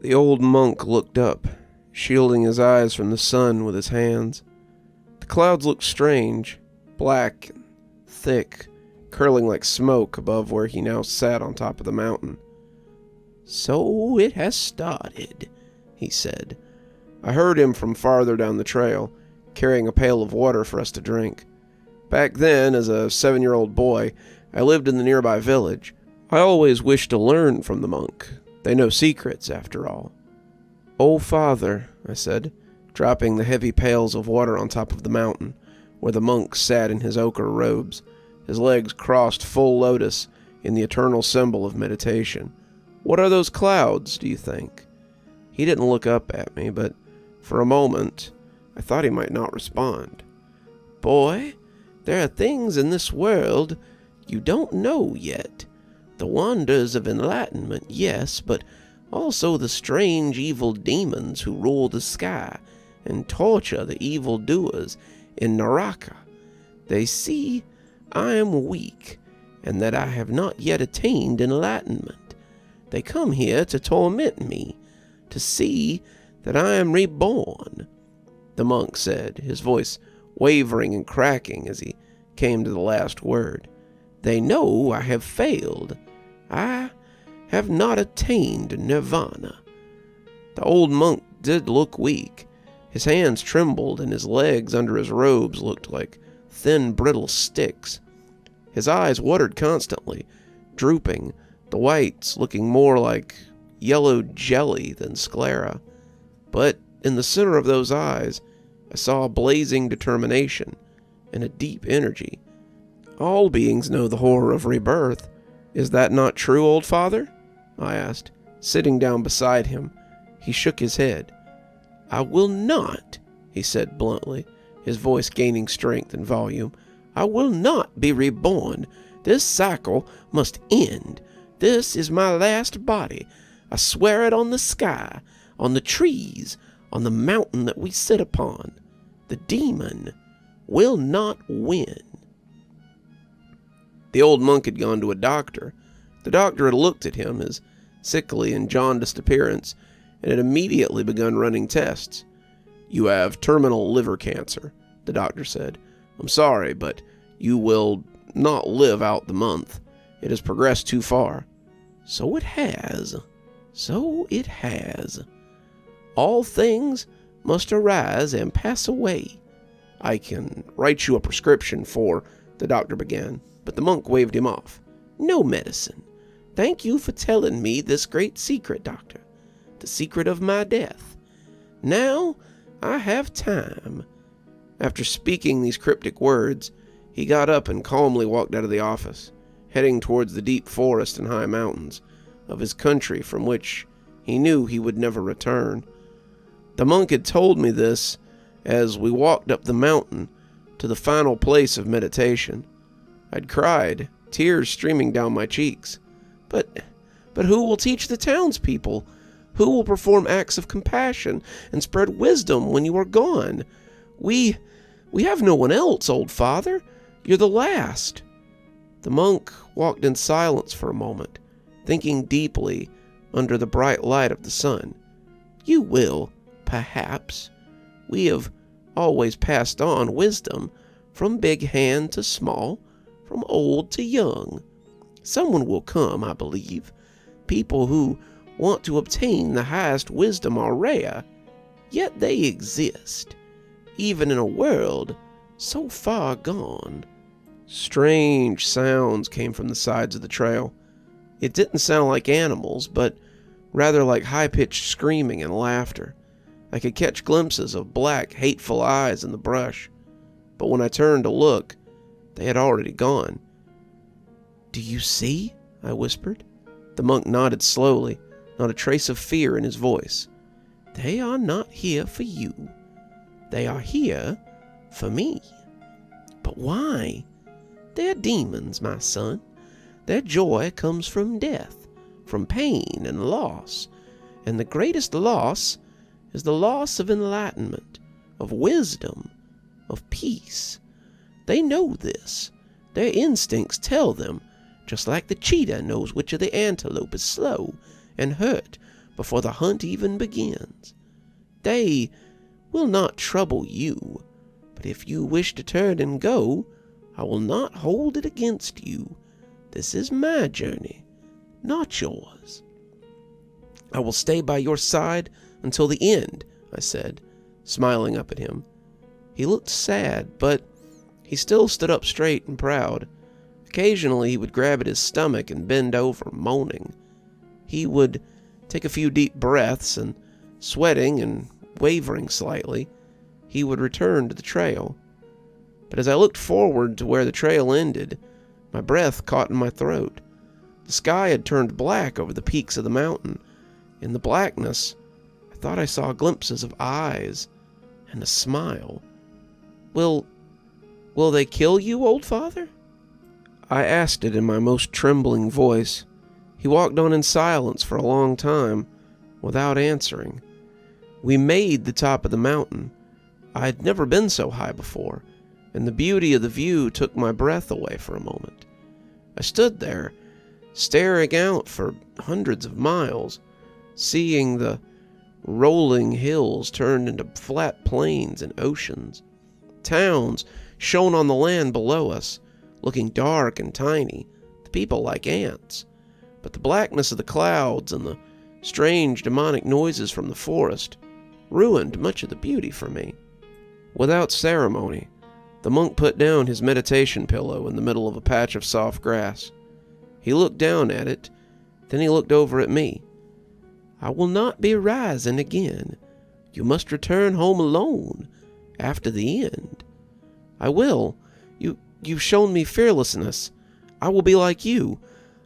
The old monk looked up, shielding his eyes from the sun with his hands. The clouds looked strange, black and thick, curling like smoke above where he now sat on top of the mountain. "So it has started," he said. I heard him from farther down the trail, carrying a pail of water for us to drink. Back then, as a 7-year-old boy, I lived in the nearby village. I always wished to learn from the monk. They know secrets, after all. "Oh, Father," I said, dropping the heavy pails of water on top of the mountain, where the monk sat in his ochre robes, his legs crossed full lotus in the eternal symbol of meditation. "What are those clouds, do you think?" He didn't look up at me, but for a moment, I thought he might not respond. "Boy, there are things in this world you don't know yet. The wonders of enlightenment, yes, but also the strange evil demons who rule the sky and torture the evildoers in Naraka. They see I am weak, and that I have not yet attained enlightenment. They come here to torment me, to see that I am reborn," the monk said, his voice wavering and cracking as he came to the last word. "They know I have failed. I have not attained nirvana." The old monk did look weak. His hands trembled, and his legs under his robes looked like thin, brittle sticks. His eyes watered constantly, drooping, the whites looking more like yellow jelly than sclera. But in the center of those eyes, I saw a blazing determination and a deep energy. "All beings know the horror of rebirth. Is that not true, old father?" I asked, sitting down beside him. He shook his head. "I will not," he said bluntly, his voice gaining strength and volume. "I will not be reborn. This cycle must end. This is my last body. I swear it on the sky, on the trees, on the mountain that we sit upon. The demon will not win." The old monk had gone to a doctor. The doctor had looked at him, his sickly and jaundiced appearance, and had immediately begun running tests. "You have terminal liver cancer," the doctor said. "I'm sorry, but you will not live out the month. It has progressed too far." "So it has. So it has. All things must arise and pass away." "I can write you a prescription for," the doctor began, but the monk waved him off. "No medicine. Thank you for telling me this great secret, doctor. The secret of my death. Now I have time." After speaking these cryptic words, he got up and calmly walked out of the office, heading towards the deep forest and high mountains of his country from which he knew he would never return. The monk had told me this as we walked up the mountain to the final place of meditation. I'd cried, tears streaming down my cheeks. But who will teach the townspeople? Who will perform acts of compassion and spread wisdom when you are gone? We have no one else, old father. You're the last." The monk walked in silence for a moment, thinking deeply under the bright light of the sun. "You will, perhaps. We have always passed on wisdom from big hand to small, from old to young. Someone will come, I believe. People who want to obtain the highest wisdom are rare, yet they exist, even in a world so far gone." Strange sounds came from the sides of the trail. It didn't sound like animals, but rather like high-pitched screaming and laughter. I could catch glimpses of black, hateful eyes in the brush, but when I turned to look, they had already gone. "Do you see?" I whispered. The monk nodded slowly, not a trace of fear in his voice. "They are not here for you. They are here for me." "But why?" "They're demons, my son. Their joy comes from death, from pain and loss. And the greatest loss is the loss of enlightenment, of wisdom, of peace. They know this. Their instincts tell them, just like the cheetah knows which of the antelope is slow and hurt before the hunt even begins. They will not trouble you, but if you wish to turn and go, I will not hold it against you. This is my journey, not yours. I will stay by your side until the end, I said, smiling up at him. He looked sad, but he still stood up straight and proud. Occasionally he would grab at his stomach and bend over, moaning. He would take a few deep breaths, and sweating and wavering slightly, he would return to the trail. But as I looked forward to where the trail ended, my breath caught in my throat. The sky had turned black over the peaks of the mountain. In the blackness, I thought I saw glimpses of eyes and a smile. Will they kill you, old father? I asked it in my most trembling voice. He walked on in silence for a long time, without answering. We made the top of the mountain. I had never been so high before, and the beauty of the view took my breath away for a moment. I stood there, staring out for hundreds of miles, seeing the rolling hills turned into flat plains and oceans. Towns shone on the land below us, looking dark and tiny, the people like ants. But the blackness of the clouds and the strange demonic noises from the forest ruined much of the beauty for me. Without ceremony, the monk put down his meditation pillow in the middle of a patch of soft grass. He looked down at it, then he looked over at me. I will not be rising again. You must return home alone after the end. I will. You've shown me fearlessness. I will be like you.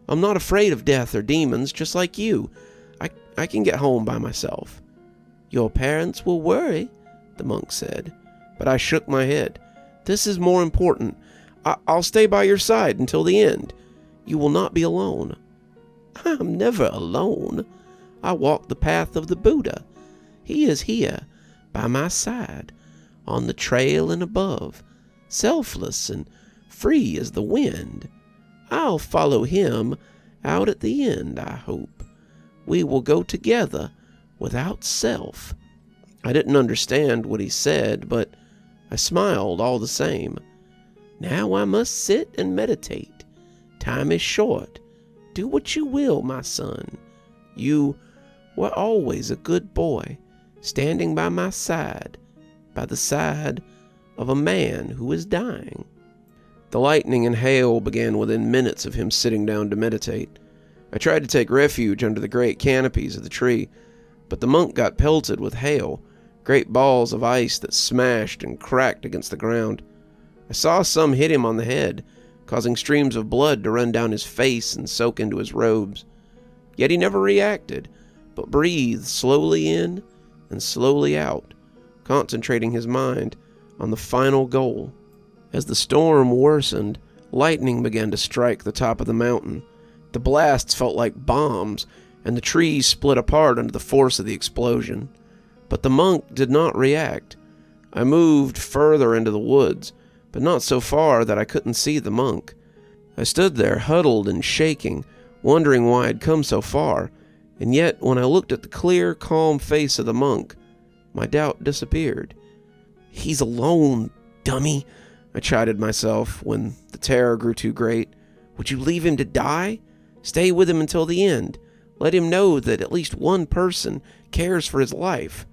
I'm not afraid of death or demons, just like you. I can get home by myself. Your parents will worry, the monk said, but I shook my head. This is more important. I'll stay by your side until the end. You will not be alone. I'm never alone. I walk the path of the Buddha. He is here, by my side, on the trail and above, selfless and free as the wind. I'll follow him out at the end, I hope. We will go together without self. I didn't understand what he said, but I smiled all the same. Now I must sit and meditate. Time is short. Do what you will, my son. You were always a good boy, standing by my side, by the side of a man who is dying. The lightning and hail began within minutes of him sitting down to meditate. I tried to take refuge under the great canopies of the tree, but the monk got pelted with hail, great balls of ice that smashed and cracked against the ground. I saw some hit him on the head, causing streams of blood to run down his face and soak into his robes. Yet he never reacted, but breathed slowly in and slowly out, concentrating his mind on the final goal. As the storm worsened, lightning began to strike the top of the mountain. The blasts felt like bombs, and the trees split apart under the force of the explosion. But the monk did not react. I moved further into the woods, but not so far that I couldn't see the monk. I stood there, huddled and shaking, wondering why I'd come so far, and yet when I looked at the clear, calm face of the monk, my doubt disappeared. He's alone, dummy, I chided myself when the terror grew too great. Would you leave him to die? Stay with him until the end. Let him know that at least one person cares for his life.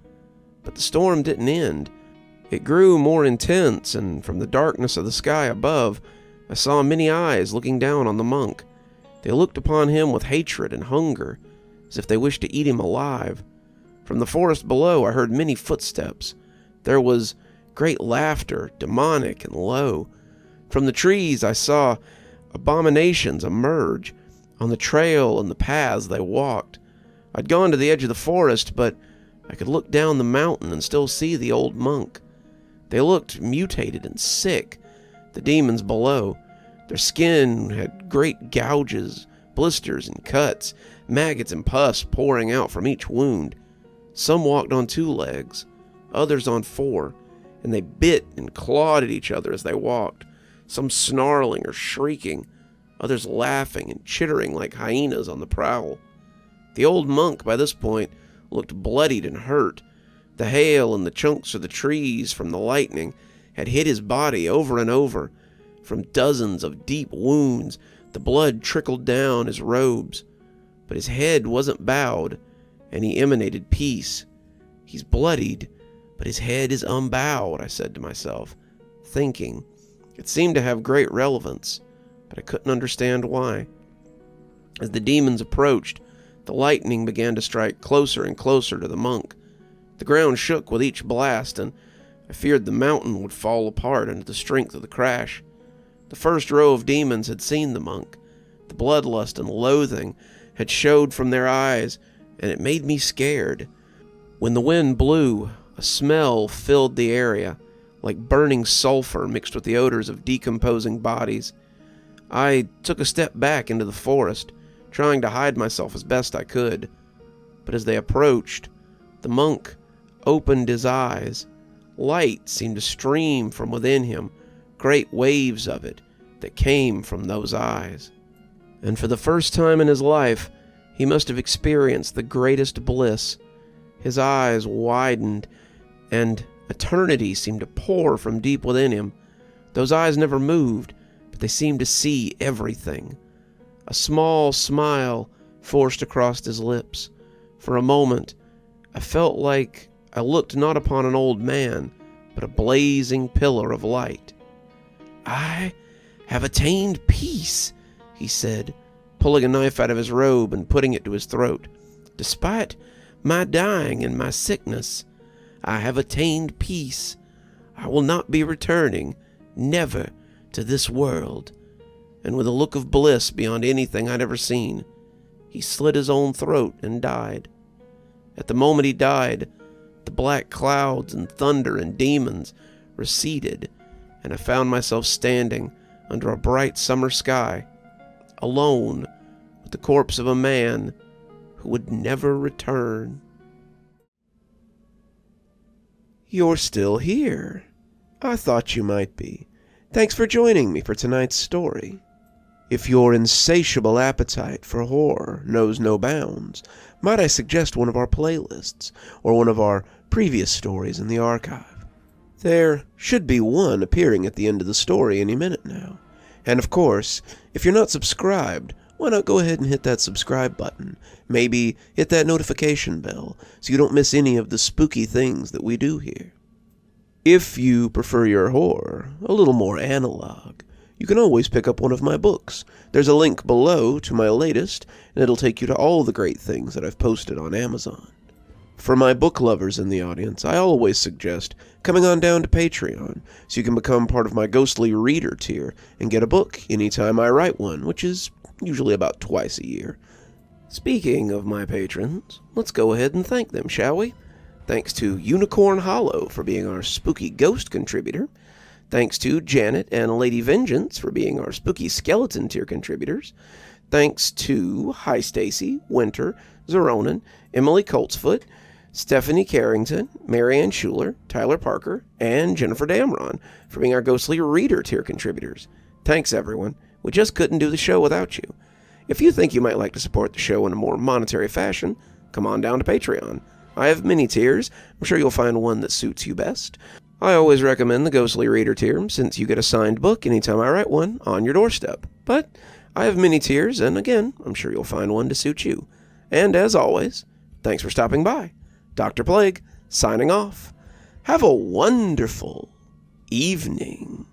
But the storm didn't end. It grew more intense, and from the darkness of the sky above, I saw many eyes looking down on the monk. They looked upon him with hatred and hunger, as if they wished to eat him alive. From the forest below, I heard many footsteps. There was great laughter, demonic and low. From the trees, I saw abominations emerge. On the trail and the paths they walked. I'd gone to the edge of the forest, but I could look down the mountain and still see the old monk. They looked mutated and sick, the demons below. Their skin had great gouges, blisters and cuts, maggots and pus pouring out from each wound. Some walked on 2 legs, others on 4, and they bit and clawed at each other as they walked, some snarling or shrieking, others laughing and chittering like hyenas on the prowl. The old monk by this point looked bloodied and hurt. The hail and the chunks of the trees from the lightning had hit his body over and over. From dozens of deep wounds, the blood trickled down his robes. But his head wasn't bowed, and he emanated peace. He's bloodied, but his head is unbowed, I said to myself, thinking. It seemed to have great relevance, but I couldn't understand why. As the demons approached, the lightning began to strike closer and closer to the monk. The ground shook with each blast, and I feared the mountain would fall apart under the strength of the crash. The first row of demons had seen the monk. The bloodlust and loathing had showed from their eyes, and it made me scared. When the wind blew, a smell filled the area, like burning sulfur mixed with the odors of decomposing bodies. I took a step back into the forest, trying to hide myself as best I could. But as they approached, the monk opened his eyes. Light seemed to stream from within him, great waves of it that came from those eyes. And for the first time in his life, he must have experienced the greatest bliss. His eyes widened, and eternity seemed to pour from deep within him. Those eyes never moved, but they seemed to see everything. A small smile forced across his lips. For a moment, I felt like I looked not upon an old man, but a blazing pillar of light. "I have attained peace," he said, pulling a knife out of his robe and putting it to his throat. "Despite my dying and my sickness, I have attained peace. I will not be returning, never, to this world." And with a look of bliss beyond anything I'd ever seen, he slit his own throat and died. At the moment he died, the black clouds and thunder and demons receded, and I found myself standing under a bright summer sky, alone with the corpse of a man who would never return. You're still here. I thought you might be. Thanks for joining me for tonight's story. If your insatiable appetite for horror knows no bounds, might I suggest one of our playlists, or one of our previous stories in the archive? There should be one appearing at the end of the story any minute now. And of course, if you're not subscribed, why not go ahead and hit that subscribe button? Maybe hit that notification bell so you don't miss any of the spooky things that we do here. If you prefer your horror a little more analog, you can always pick up one of my books. There's a link below to my latest, and it'll take you to all the great things that I've posted on Amazon. For my book lovers in the audience, I always suggest coming on down to Patreon so you can become part of my ghostly reader tier and get a book anytime I write one, which is usually about twice a year. Speaking of my patrons, let's go ahead and thank them, shall we? Thanks to Unicorn Hollow for being our spooky ghost contributor. Thanks to Janet and Lady Vengeance for being our spooky skeleton tier contributors. Thanks to Hi Stacy, Winter, Xaronan, Emily Coltsfoot, Stephanie Carrington, Marianne Schuler, Tyler Parker, and Jennifer Damron for being our ghostly reader tier contributors. Thanks, everyone. We just couldn't do the show without you. If you think you might like to support the show in a more monetary fashion, come on down to Patreon. I have many tiers. I'm sure you'll find one that suits you best. I always recommend the Ghostly Reader tier, since you get a signed book anytime I write one on your doorstep. But I have many tiers, and again, I'm sure you'll find one to suit you. And as always, thanks for stopping by. Dr. Plague, signing off. Have a wonderful evening.